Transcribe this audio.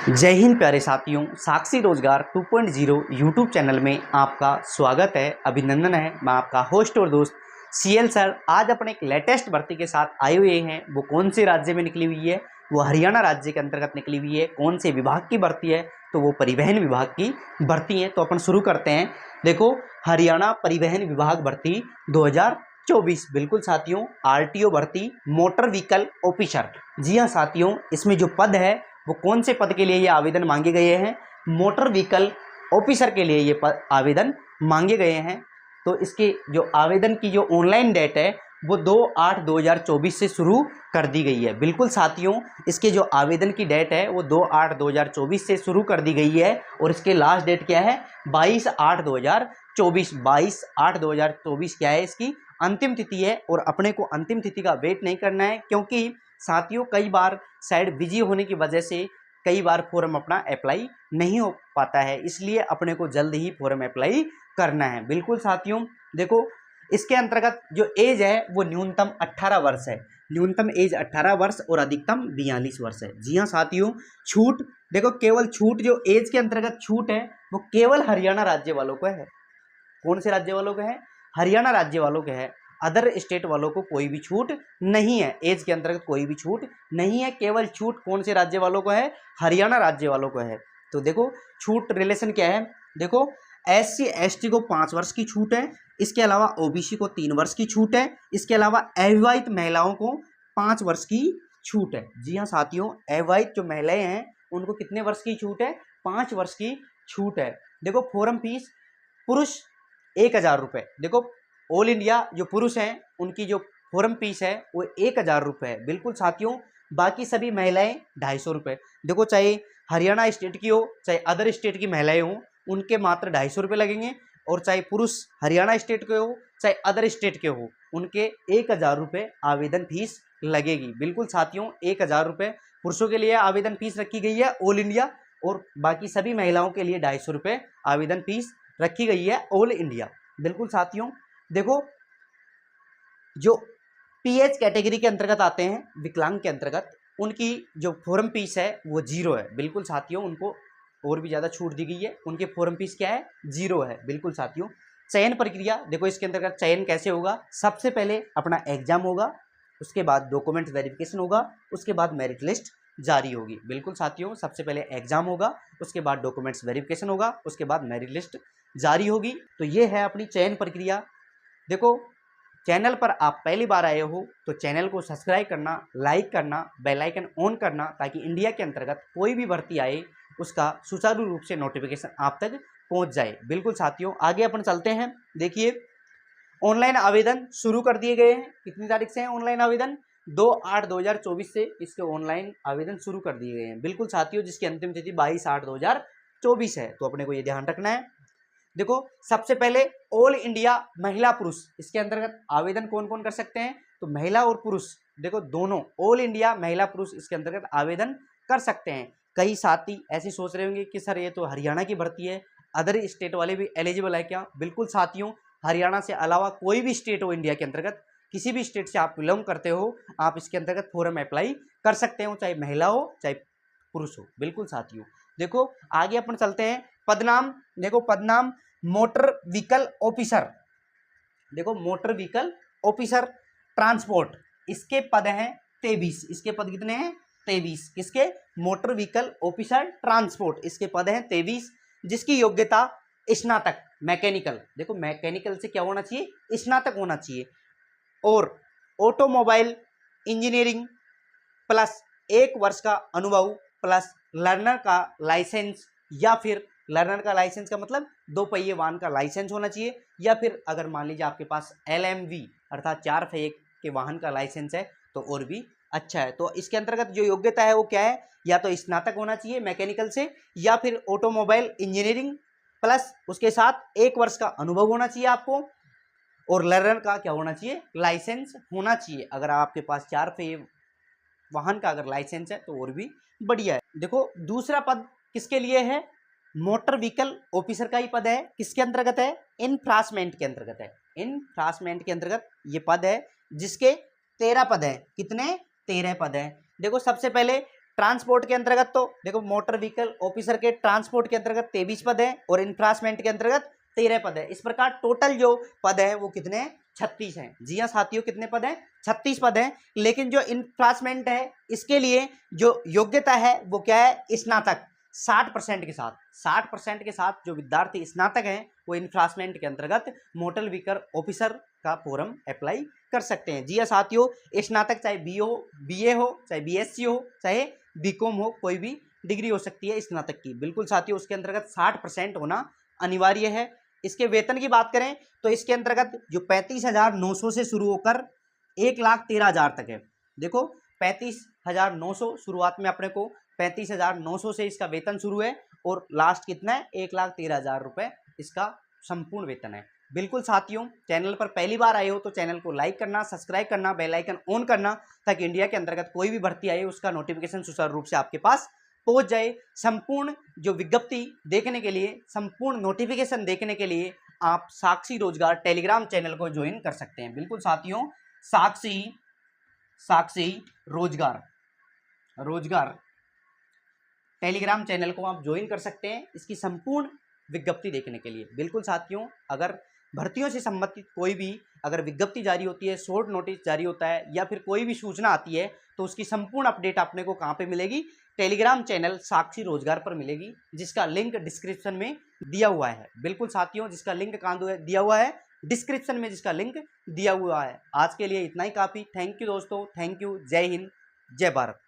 जय हिंद प्यारे साथियों, साक्षी रोजगार 2.0 यूट्यूब चैनल में आपका स्वागत है, अभिनंदन है। मैं आपका होस्ट और दोस्त सीएल सर आज अपने एक लेटेस्ट भर्ती के साथ आए हुए हैं। वो कौन से राज्य में निकली हुई है? वो हरियाणा राज्य के अंतर्गत निकली हुई है। कौन से विभाग की भर्ती है? तो वो परिवहन विभाग की भर्ती है। तो अपन शुरू करते हैं। देखो, हरियाणा परिवहन विभाग भर्ती 2024। बिल्कुल साथियों, आरटीओ भर्ती, मोटर व्हीकल ऑफिसर। जी हाँ साथियों, इसमें जो पद है वो कौन से पद के लिए ये आवेदन मांगे गए हैं? मोटर व्हीकल ऑफिसर के लिए ये आवेदन मांगे गए हैं। तो इसके जो आवेदन की जो ऑनलाइन डेट है वो 2/8/2024 से शुरू कर दी गई है। बिल्कुल साथियों, इसके जो आवेदन की डेट है वो 2/8/2024 से शुरू कर दी गई है और इसके लास्ट डेट क्या है? 22/8/2024। 22/8/2024 क्या है? इसकी अंतिम तिथि है। और अपने को अंतिम तिथि का वेट नहीं करना है, क्योंकि साथियों कई बार साइड बिजी होने की वजह से कई बार फॉर्म अपना अप्लाई नहीं हो पाता है, इसलिए अपने को जल्द ही फॉर्म अप्लाई करना है। बिल्कुल साथियों, देखो इसके अंतर्गत जो एज है वो न्यूनतम 18 वर्ष है। न्यूनतम एज 18 वर्ष और अधिकतम 42 वर्ष है। जी हाँ साथियों, छूट देखो, केवल छूट जो एज के अंतर्गत छूट है वो केवल हरियाणा राज्य वालों को है। कौन से राज्य वालों को है? हरियाणा राज्य वालों के है। अदर स्टेट वालों को कोई भी छूट नहीं है। एज के अंतर्गत कोई भी छूट नहीं है। केवल छूट कौन से राज्य वालों को है? हरियाणा राज्य वालों को है। तो देखो छूट रिलेशन क्या है। देखो, SC ST को 5 वर्ष की छूट है। इसके अलावा OBC को 3 वर्ष की छूट है। इसके अलावा अविवाहित महिलाओं को 5 वर्ष की छूट है। जी हाँ साथियों, अविवाहित जो महिलाएं हैं उनको कितने वर्ष की छूट है? 5 वर्ष की छूट है। देखो, फॉर्म फीस पुरुष 1,000 रुपये। देखो, ऑल इंडिया जो पुरुष हैं उनकी जो फॉर्म फीस है वो 1,000 रुपये है। बिल्कुल साथियों, बाकी सभी महिलाएं 250 रुपये। देखो, चाहे हरियाणा स्टेट की हो चाहे अदर स्टेट की महिलाएं हों, उनके मात्र 250 रुपये लगेंगे। और चाहे पुरुष हरियाणा स्टेट के हो चाहे अदर स्टेट के हो, उनके 1,000 रुपये आवेदन फीस लगेगी। बिल्कुल साथियों, 1,000 रुपये पुरुषों के लिए आवेदन फीस रखी गई है ऑल इंडिया, और बाकी सभी महिलाओं के लिए 250 रुपये आवेदन फीस रखी गई है ऑल इंडिया। बिल्कुल साथियों, देखो जो PH कैटेगरी के अंतर्गत आते हैं, विकलांग के अंतर्गत, उनकी जो फॉर्म फीस है वो 0 है। बिल्कुल साथियों, उनको और भी ज़्यादा छूट दी गई है। उनकी फॉर्म फीस क्या है? 0 है। बिल्कुल साथियों, चयन प्रक्रिया देखो, इसके अंतर्गत चयन कैसे होगा? सबसे पहले अपना एग्जाम होगा, उसके बाद डॉक्यूमेंट वेरिफिकेशन होगा, उसके बाद मेरिट लिस्ट जारी होगी। बिल्कुल साथियों, सबसे पहले एग्जाम होगा, उसके बाद डॉक्यूमेंट्स वेरिफिकेशन होगा, उसके बाद मेरिट लिस्ट जारी होगी। तो ये है अपनी चयन प्रक्रिया। देखो, चैनल पर आप पहली बार आए हो तो चैनल को सब्सक्राइब करना, लाइक करना, बेल आइकन ऑन करना, ताकि इंडिया के अंतर्गत कोई भी भर्ती आए उसका सुचारू रूप से नोटिफिकेशन आप तक पहुंच जाए। बिल्कुल साथियों, आगे अपन चलते हैं। देखिए, ऑनलाइन आवेदन शुरू कर दिए गए हैं। कितनी तारीख से है ऑनलाइन आवेदन? 2/8/2024 से इसके ऑनलाइन आवेदन शुरू कर दिए गए हैं। बिल्कुल साथियों, जिसकी अंतिम तिथि 22/8/2024 है। तो अपने को ये ध्यान रखना है। देखो, सबसे पहले ऑल इंडिया महिला पुरुष, इसके अंतर्गत आवेदन कौन कौन कर सकते हैं? तो महिला और पुरुष, देखो दोनों, ऑल इंडिया महिला पुरुष इसके अंतर्गत आवेदन कर सकते हैं। कई साथी ऐसे सोच रहे होंगे कि सर ये तो हरियाणा की भर्ती है, अदर स्टेट वाले भी एलिजिबल है क्या? बिल्कुल साथियों, हरियाणा से अलावा कोई भी स्टेट हो इंडिया के अंतर्गत, किसी भी स्टेट से आप बिलोंग करते हो, आप इसके अंतर्गत फॉर्म अप्लाई कर सकते हो, चाहे महिला हो चाहे पुरुष हो। बिल्कुल साथियों, देखो आगे अपन चलते हैं। पदनाम, देखो पदनाम मोटर व्हीकल ऑफिसर। देखो, मोटर व्हीकल ऑफिसर ट्रांसपोर्ट, इसके पद हैं 23। इसके पद कितने हैं? 23। किसके? मोटर व्हीकल ऑफिसर ट्रांसपोर्ट, इसके पद हैं 23। जिसकी योग्यता स्नातक मैकेनिकल, देखो मैकेनिकल से क्या होना चाहिए? स्नातक होना चाहिए। और ऑटोमोबाइल इंजीनियरिंग प्लस 1 वर्ष का अनुभव प्लस लर्नर का लाइसेंस, या फिर लर्नर का लाइसेंस का मतलब 2 पहिए वाहन का लाइसेंस होना चाहिए, या फिर अगर मान लीजिए आपके पास LMV अर्थात 4 पहिए के वाहन का लाइसेंस है तो और भी अच्छा है। तो इसके अंतर्गत जो योग्यता है वो क्या है? या तो स्नातक होना चाहिए मैकेनिकल से, या फिर ऑटोमोबाइल इंजीनियरिंग प्लस उसके साथ 1 वर्ष का अनुभव होना चाहिए आपको, और लर्नर का क्या होना चाहिए? लाइसेंस होना चाहिए। अगर आपके पास 4 पहिए वाहन का अगर लाइसेंस है तो और भी बढ़िया है। देखो, दूसरा पद किसके लिए है? मोटर व्हीकल ऑफिसर का ही पद है। किसके अंतर्गत है? इन्फ्रास्मेंट के अंतर्गत है। इन्फ्रास्मेंट के अंतर्गत ये पद है, जिसके 13 पद है। कितने? 13 पद है। देखो, सबसे पहले ट्रांसपोर्ट के अंतर्गत तो देखो मोटर व्हीकल ऑफिसर के ट्रांसपोर्ट के अंतर्गत 23 पद है और इन्फ्रास्मेंट के अंतर्गत 13 पद है। इस प्रकार टोटल जो पद है वो कितने 36 हैं। जी हाँ साथियों, कितने पद हैं 36 पद हैं। लेकिन जो इन्फ्रास्मेंट है इसके लिए जो योग्यता है वो क्या है, स्नातक 60% के साथ, 60% के साथ जो विद्यार्थी स्नातक हैं वो इन्फ्रास्मेंट के अंतर्गत मोटर व्हीकल ऑफिसर का फॉर्म अप्लाई कर सकते हैं। जी हाँ साथियों, स्नातक चाहे बीए हो, चाहे बीएससी हो, चाहे बीकॉम हो, कोई भी डिग्री हो सकती है स्नातक की। बिल्कुल साथियों, उसके अंतर्गत 60% होना अनिवार्य है। इसके वेतन की बात करें तो इसके अंतर्गत जो 35,900 से शुरू होकर 1,13,000 तक है। देखो 35,900 शुरुआत में अपने को 35,900 से इसका वेतन शुरू है और लास्ट कितना है 1,13,000 रुपये इसका संपूर्ण वेतन है। बिल्कुल साथियों, चैनल पर पहली बार आए हो तो चैनल को लाइक करना, सब्सक्राइब करना, बेल आइकन ऑन करना, ताकि इंडिया के अंतर्गत कोई भी भर्ती आए उसका नोटिफिकेशन सुचारू रूप से आपके पास पहुंच जाए। संपूर्ण जो विज्ञप्ति देखने के लिए, संपूर्ण नोटिफिकेशन देखने के लिए आप साक्षी रोजगार टेलीग्राम चैनल को ज्वाइन कर सकते हैं। बिल्कुल साथियों, साक्षी रोजगार टेलीग्राम चैनल को आप ज्वाइन कर सकते हैं इसकी संपूर्ण विज्ञप्ति देखने के लिए। बिल्कुल साथियों, अगर भर्तियों से संबंधित कोई भी अगर विज्ञप्ति जारी होती है, शॉर्ट नोटिस जारी होता है या फिर कोई भी सूचना आती है तो उसकी संपूर्ण अपडेट आपने को कहाँ पे मिलेगी, टेलीग्राम चैनल साक्षी रोजगार पर मिलेगी, जिसका लिंक डिस्क्रिप्शन में दिया हुआ है। बिल्कुल साथियों, जिसका लिंक कहाँ दिया हुआ है, डिस्क्रिप्शन में जिसका लिंक दिया हुआ है। आज के लिए इतना ही काफ़ी। थैंक यू दोस्तों, थैंक यू। जय हिंद, जय भारत।